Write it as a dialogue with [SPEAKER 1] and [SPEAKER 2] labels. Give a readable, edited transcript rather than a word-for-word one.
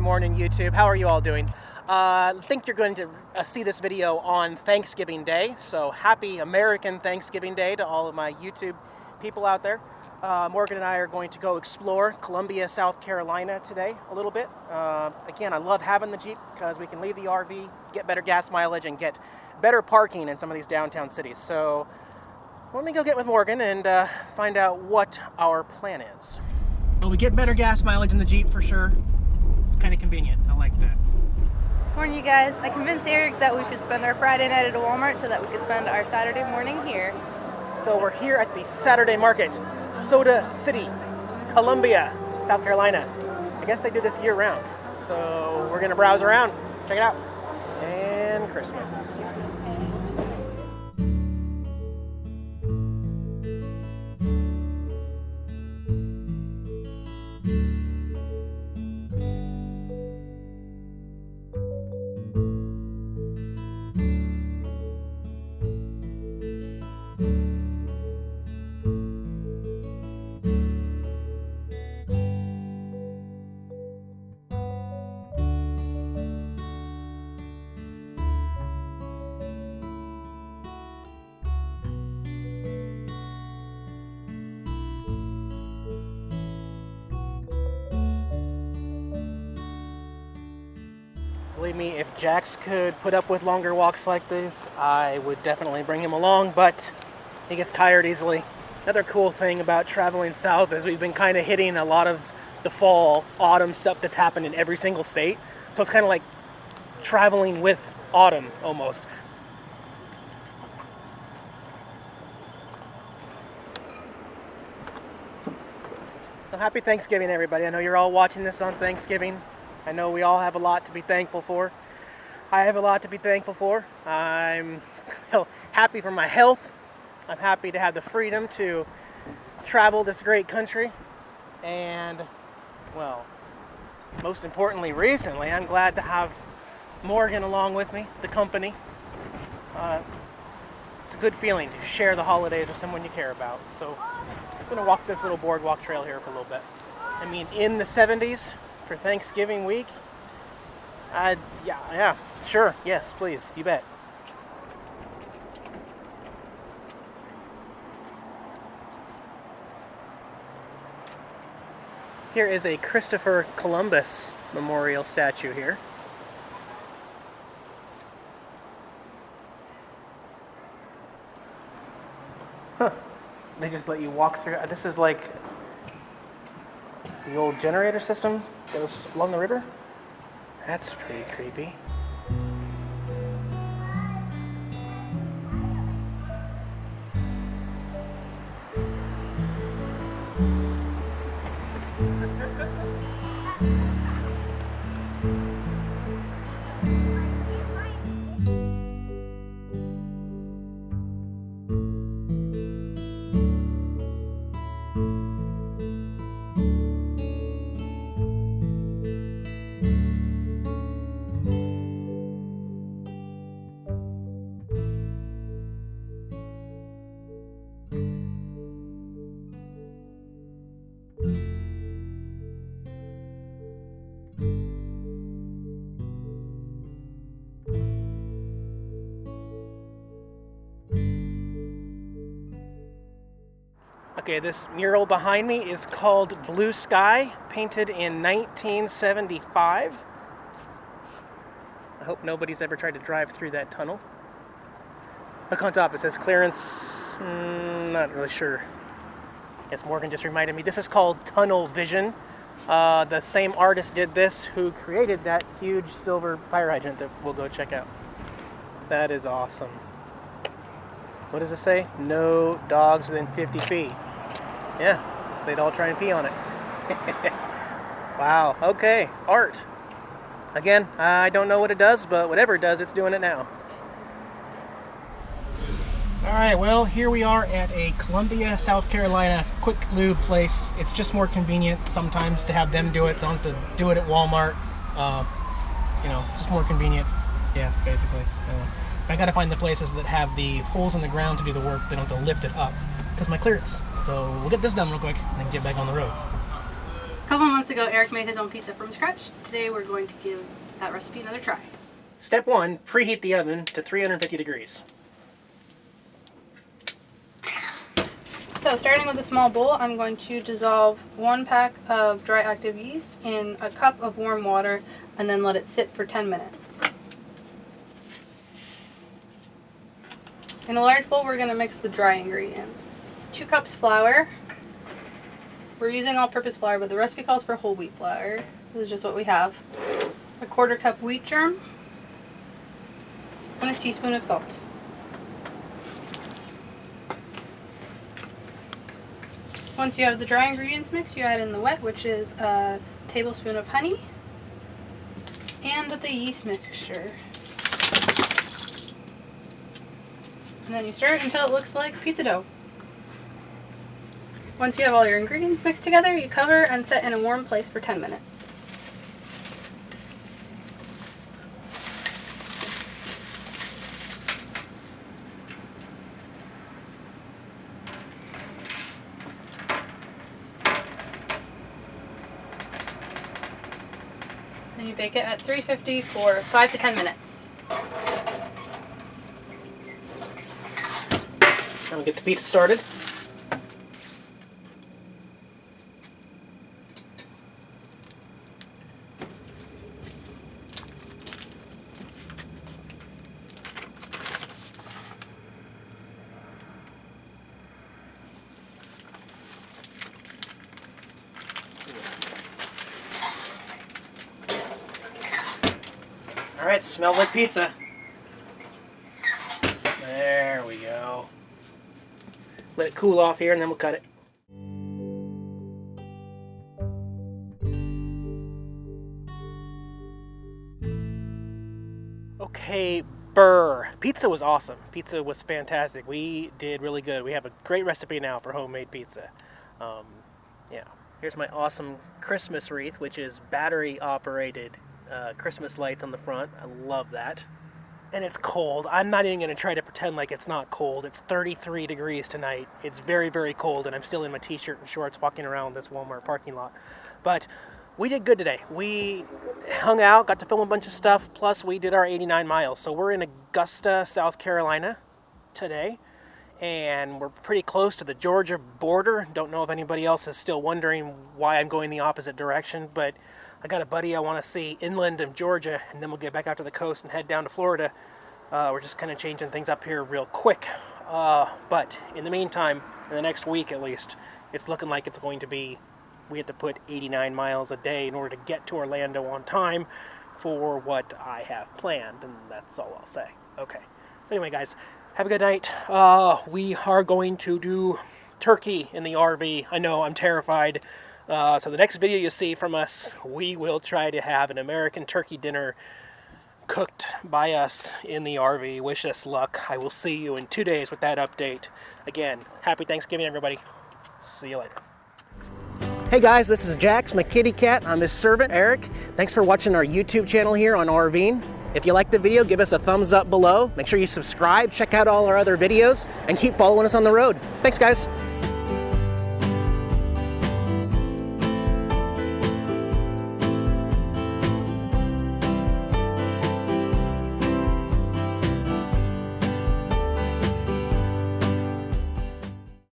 [SPEAKER 1] morning, YouTube. How are you all doing? I think you're going to see this video on Thanksgiving Day, so happy American Thanksgiving Day to all of my YouTube people out there. Morgan and I are going to go explore Columbia, South Carolina today a little bit. Again, I love having the Jeep because we can leave the RV, get better gas mileage, and get better parking in some of these downtown cities. So let me go get with Morgan and find out what our plan is. Well, we get better gas mileage in the Jeep for sure. It's kind of convenient. I like that.
[SPEAKER 2] Morning, you guys. I convinced Eric that we should spend our Friday night at a Walmart so that we could spend our Saturday morning here.
[SPEAKER 1] So we're here at the Saturday market, Soda City, Columbia, South Carolina. I guess they do this year round. So we're gonna browse around, check it out. And Christmas. Believe me, if Jax could put up with longer walks like these, I would definitely bring him along, but he gets tired easily. Another cool thing about traveling south is we've been kind of hitting a lot of the fall, autumn stuff that's happened in every single state. So it's kind of like traveling with autumn, almost. Well, happy Thanksgiving, everybody. I know you're all watching this on Thanksgiving. I know we all have a lot to be thankful for. I have a lot to be thankful for. I'm happy for my health. I'm happy to have the freedom to travel this great country. And, well, most importantly, recently, I'm glad to have Morgan along with me, the company. It's a good feeling to share the holidays with someone you care about. So I'm going to walk this little boardwalk trail here for a little bit. I mean, in the 70s, for Thanksgiving week, yeah, sure, yes, please, you bet. Here is a Christopher Columbus memorial statue here. Huh, they just let you walk through. This is like the old generator system that was along the river? That's pretty creepy. Okay, this mural behind me is called Blue Sky, painted in 1975. I hope nobody's ever tried to drive through that tunnel. Look on top, it says clearance, not really sure. I guess Morgan just reminded me, this is called Tunnel Vision. The same artist did this who created that huge silver fire hydrant that we'll go check out. That is awesome. What does it say? No dogs within 50 feet. Yeah, so they'd all try and pee on it. Wow, okay, art. Again, I don't know what it does, but whatever it does, it's doing it now. Alright, well, here we are at a Columbia, South Carolina quick lube place. It's just more convenient sometimes to have them do it. So I don't have to do it at Walmart. Just more convenient. Yeah, basically. I gotta find the places that have the holes in the ground to do the work. They don't have to lift it up because my clearance. So we'll get this done real quick and then get back on the road.
[SPEAKER 2] A couple months ago, Eric made his own pizza from scratch. Today we're going to give that recipe another try.
[SPEAKER 1] Step 1, preheat the oven to 350 degrees.
[SPEAKER 2] So starting with a small bowl, I'm going to dissolve 1 pack of dry active yeast in a cup of warm water and then let it sit for 10 minutes. In a large bowl, we're going to mix the dry ingredients. 2 cups flour. We're using all-purpose flour, but the recipe calls for whole wheat flour. This is just what we have. 1/4 cup wheat germ and a teaspoon of salt. Once you have the dry ingredients mixed, you add in the wet, which is a tablespoon of honey and the yeast mixture. And then you stir it until it looks like pizza dough. Once you have all your ingredients mixed together, you cover and set in a warm place for 10 minutes. Then you bake it at 350 for 5 to 10 minutes.
[SPEAKER 1] Now we get the pizza started. All right, smells like pizza. There we go. Let it cool off here and then we'll cut it. Okay, burr. Pizza was awesome. Pizza was fantastic. We did really good. We have a great recipe now for homemade pizza. Yeah. Here's my awesome Christmas wreath, which is battery operated Christmas lights on the front. I love that. And it's cold. I'm not even going to try to pretend like it's not cold. It's 33 degrees tonight. It's very, very cold, and I'm still in my t-shirt and shorts walking around this Walmart parking lot. But we did good today. We hung out, got to film a bunch of stuff, plus we did our 89 miles. So we're in Augusta, South Carolina today, and we're pretty close to the Georgia border. Don't know if anybody else is still wondering why I'm going the opposite direction, but I got a buddy I want to see inland of Georgia, and then we'll get back out to the coast and head down to Florida. We're just kind of changing things up here real quick. But in the meantime, in the next week at least, it's looking like it's going to be, we have to put 89 miles a day in order to get to Orlando on time for what I have planned, and that's all I'll say. Okay. So anyway, guys, have a good night. We are going to do turkey in the RV. I know, I'm terrified. So the next video you see from us, we will try to have an American turkey dinner cooked by us in the RV. Wish us luck. I will see you in 2 days with that update. Again, happy Thanksgiving, everybody. See you later. Hey guys, this is Jax, my kitty cat. I'm his servant, Eric. Thanks for watching our YouTube channel here on RVing. If you liked the video, give us a thumbs up below. Make sure you subscribe, check out all our other videos, and keep following us on the road. Thanks, guys.